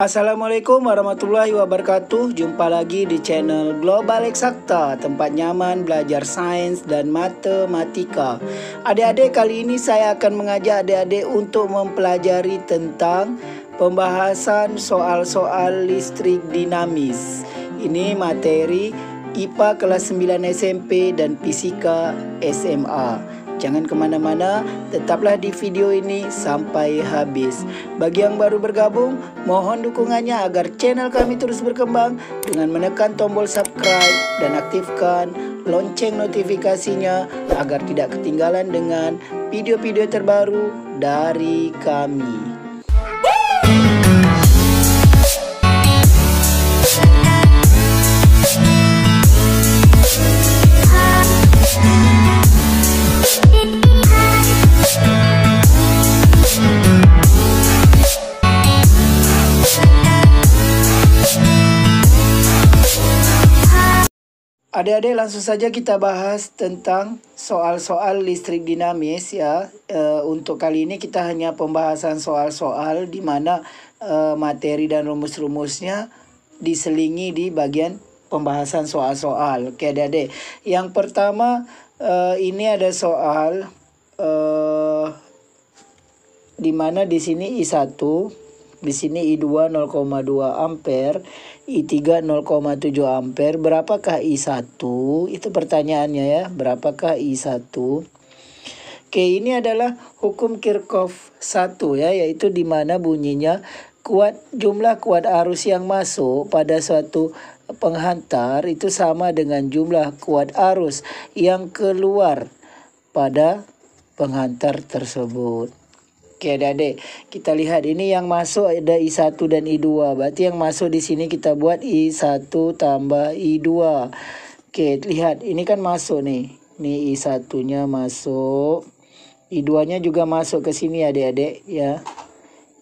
Assalamualaikum warahmatullahi wabarakatuh. Jumpa lagi di channel Global Eksakta, tempat nyaman belajar sains dan matematika. Adik-adik, kali ini saya akan mengajak adik-adik untuk mempelajari tentang pembahasan soal-soal listrik dinamis. Ini materi IPA kelas 9 SMP dan Fisika SMA. Jangan kemana-mana, tetaplah di video ini sampai habis. Bagi yang baru bergabung, mohon dukungannya agar channel kami terus berkembang dengan menekan tombol subscribe dan aktifkan lonceng notifikasinya agar tidak ketinggalan dengan video-video terbaru dari kami. Adik-adik, langsung saja kita bahas tentang soal-soal listrik dinamis ya. Untuk kali ini kita hanya pembahasan soal-soal di mana materi dan rumus-rumusnya diselingi di bagian pembahasan soal-soal. Oke adik-adik, yang pertama ini ada soal di mana di sini I1, di sini I2 0,2 ampere, I3 0,7 ampere. Berapakah I1? Itu pertanyaannya ya. Berapakah I1? Oke, ini adalah hukum Kirchhoff 1 ya, yaitu di mana bunyinya jumlah kuat arus yang masuk pada suatu penghantar itu sama dengan jumlah kuat arus yang keluar pada penghantar tersebut. Oke adik-adik, kita lihat ini yang masuk ada I1 dan I2. Berarti yang masuk di sini kita buat I1 tambah I2. Oke, lihat ini kan masuk nih. Nih I1-nya masuk. I2-nya juga masuk ke sini adik-adik ya.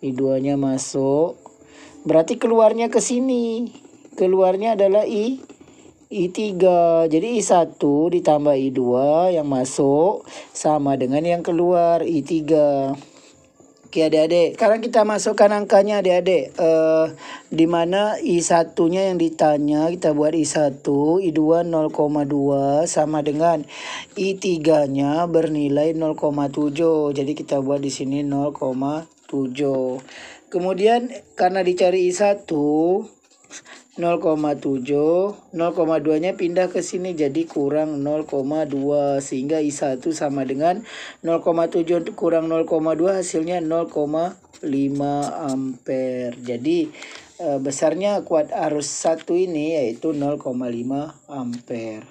I2-nya masuk. Berarti keluarnya ke sini. Keluarnya adalah I3. Jadi I1 ditambah I2 yang masuk sama dengan yang keluar I3. Oke adik-adik, sekarang kita masukkan angkanya adik-adik. Di mana I1-nya yang ditanya kita buat I1, I2 0,2 sama dengan I3-nya bernilai 0,7. Jadi kita buat di sini 0,7. Kemudian karena dicari I1 0,7, 0,2-nya pindah ke sini jadi kurang 0,2 sehingga I1 sama dengan 0,7 kurang 0,2 hasilnya 0,5 ampere. Jadi besarnya kuat arus 1 ini yaitu 0,5 ampere.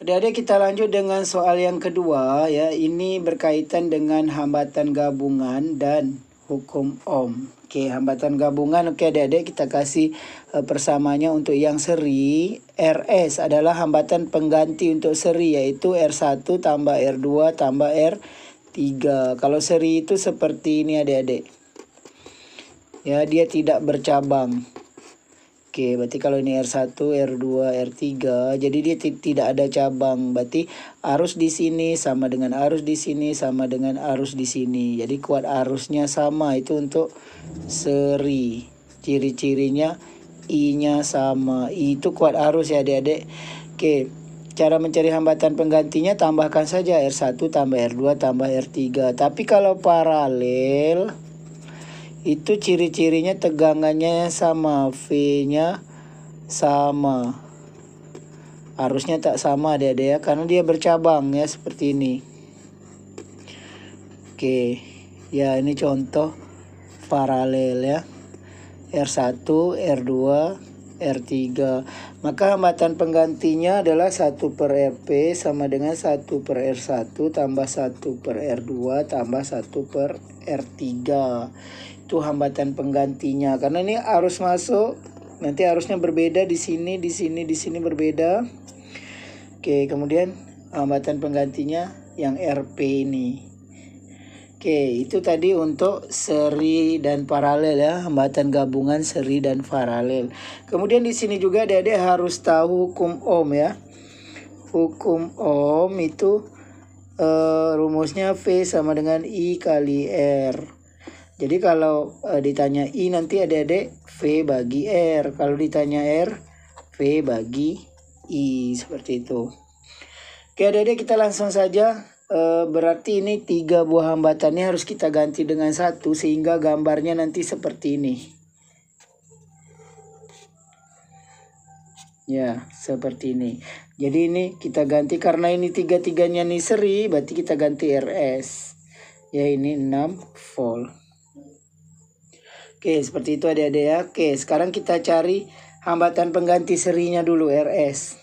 Adik-adik, kita lanjut dengan soal yang kedua ya. Ini berkaitan dengan hambatan gabungan dan hukum Ohm. Oke, hambatan gabungan. Oke adik-adik, kita kasih persamanya untuk yang seri. RS adalah hambatan pengganti untuk seri, yaitu R1 tambah R2 tambah R3. Kalau seri itu seperti ini adik-adik ya, dia tidak bercabang. Oke, berarti kalau ini R1, R2, R3, jadi dia tidak ada cabang. Berarti arus di sini sama dengan arus di sini sama dengan arus di sini. Jadi kuat arusnya sama, itu untuk seri. Ciri-cirinya I-nya sama. I itu kuat arus ya adik-adik. Oke, cara mencari hambatan penggantinya tambahkan saja R1 tambah R2 tambah R3. Tapi kalau paralel itu ciri-cirinya tegangannya sama, V-nya sama. Arusnya tak sama adik-adik ya, karena dia bercabang ya seperti ini. Oke, ya ini contoh paralel ya. R1, R2, R3. Maka hambatan penggantinya adalah 1 per Rp sama dengan 1 per R1 tambah 1 per R2 tambah 1 per R3. Itu hambatan penggantinya. Karena ini arus masuk, nanti arusnya berbeda di sini, di sini, di sini berbeda. Oke, kemudian hambatan penggantinya yang Rp ini. Oke, itu tadi untuk seri dan paralel ya, hambatan gabungan seri dan paralel. Kemudian di sini juga adik-adik harus tahu hukum Ohm ya. Hukum Ohm itu rumusnya V sama dengan I kali R. Jadi kalau ditanya I nanti adik-adik V bagi R. Kalau ditanya R, V bagi I. Seperti itu. Oke adik-adik, kita langsung saja. Berarti ini 3 buah hambatannya harus kita ganti dengan 1. Sehingga gambarnya nanti seperti ini. Ya, seperti ini. Jadi ini kita ganti karena ini 3-3-nya nih seri. Berarti kita ganti RS. Ya ini 6 volt. Oke, seperti itu adik-adik ya. Oke, sekarang kita cari hambatan pengganti serinya dulu, RS.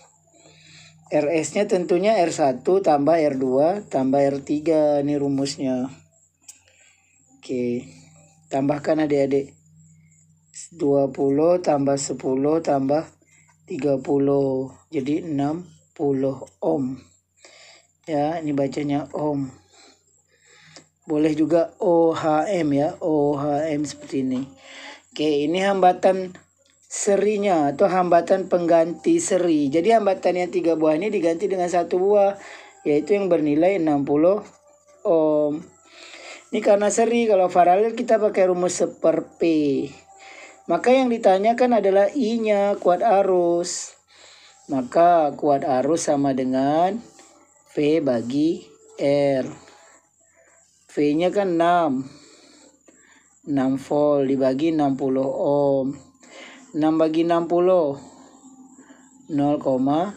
RS-nya tentunya R1 tambah R2 tambah R3. Ini rumusnya. Oke, tambahkan adik-adik. 20 tambah 10 tambah 30. Jadi 60 ohm. Ya, ini bacanya ohm. Boleh juga OHM ya, OHM seperti ini. Oke, ini hambatan serinya atau hambatan pengganti seri. Jadi hambatan yang 3 buah ini diganti dengan 1 buah, yaitu yang bernilai 60 ohm. Ini karena seri, kalau paralel kita pakai rumus 1/P. Maka yang ditanyakan adalah I-nya, kuat arus. Maka kuat arus sama dengan V bagi R. V-nya kan 6 volt dibagi 60 ohm. 6 bagi 60 0,1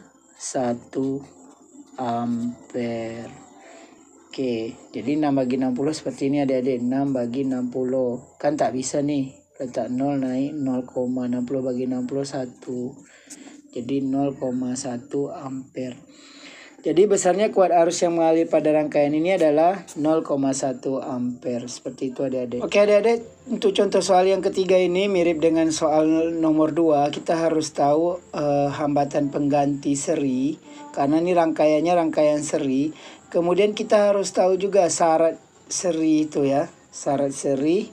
ampere. Oke, jadi 6 bagi 60 seperti ini adik-adik. 6 bagi 60 kan tak bisa nih, letak 0 naik 0,60 bagi 60 1. Jadi 0,1 ampere. Jadi besarnya kuat arus yang mengalir pada rangkaian ini adalah 0,1 ampere. Seperti itu adik-adik. Oke adik-adik, untuk contoh soal yang ketiga ini mirip dengan soal nomor 2. Kita harus tahu hambatan pengganti seri. Karena ini rangkaiannya rangkaian seri. Kemudian kita harus tahu juga syarat seri itu ya. Syarat seri.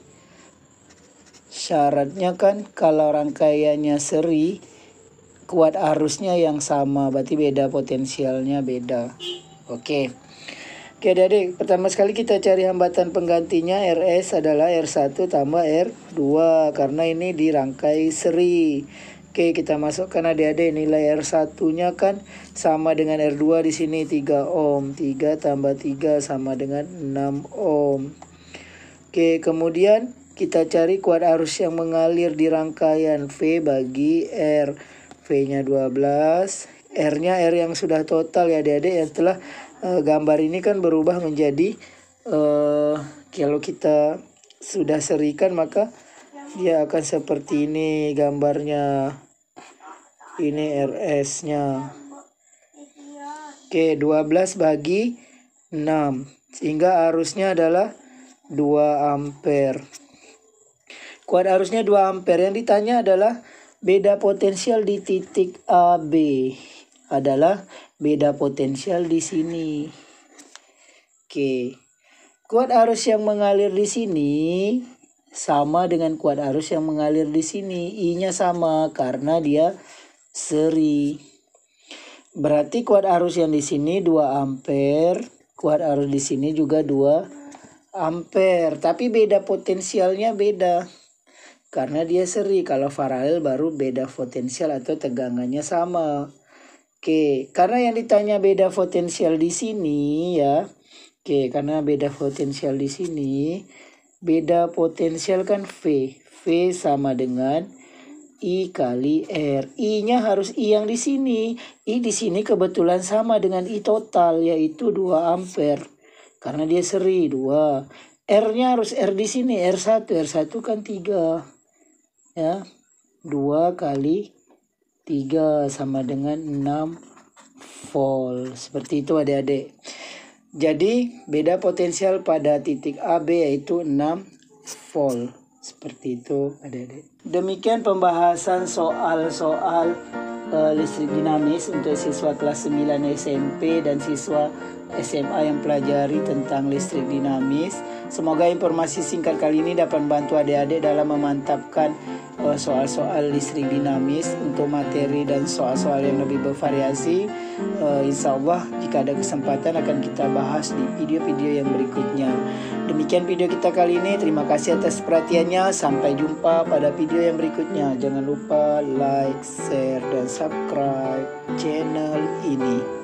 Syaratnya kan kalau rangkaiannya seri, kuat arusnya yang sama, berarti beda potensialnya beda. Oke adik-adik, pertama sekali kita cari hambatan penggantinya. RS adalah R1 tambah R2 karena ini dirangkai seri. Oke, kita masukkan adik-adik nilai R1 nya kan sama dengan R2 di sini 3 ohm. 3 tambah 3 sama dengan 6 ohm. Oke, kemudian kita cari kuat arus yang mengalir di rangkaian V bagi R. V-nya 12, R-nya R yang sudah total ya adik-adik. Yang setelah gambar ini kan berubah menjadi kalau kita sudah serikan maka dia akan seperti ini gambarnya. Ini RS-nya. Oke, 12 bagi 6 sehingga arusnya adalah 2 ampere. Kuat arusnya 2 ampere. Yang ditanya adalah beda potensial di titik AB adalah beda potensial di sini. Oke. Kuat arus yang mengalir di sini sama dengan kuat arus yang mengalir di sini. I-nya sama karena dia seri. Berarti kuat arus yang di sini 2 ampere, kuat arus di sini juga 2 ampere, tapi beda potensialnya beda. Karena dia seri, kalau paralel baru beda potensial atau tegangannya sama. Oke, karena yang ditanya beda potensial di sini ya. Oke, karena beda potensial di sini, beda potensial kan V. V sama dengan I kali R. I-nya harus I yang di sini. I di sini kebetulan sama dengan I total, yaitu 2 ampere. Karena dia seri 2. R-nya harus R di sini, R1. R1 kan 3. Ya, 2 kali 3 sama dengan 6 volt. Seperti itu adik-adik. Jadi beda potensial pada titik AB yaitu 6 volt. Seperti itu adik-adik. Demikian pembahasan soal-soal listrik dinamis untuk siswa kelas 9 SMP dan siswa SMA yang pelajari tentang listrik dinamis. Semoga informasi singkat kali ini dapat membantu adik-adik dalam memantapkan soal-soal listrik dinamis. Untuk materi dan soal-soal yang lebih bervariasi, insya Allah jika ada kesempatan akan kita bahas di video-video yang berikutnya. Demikian video kita kali ini. Terima kasih atas perhatiannya. Sampai jumpa pada video yang berikutnya. Jangan lupa like, share, dan subscribe channel ini.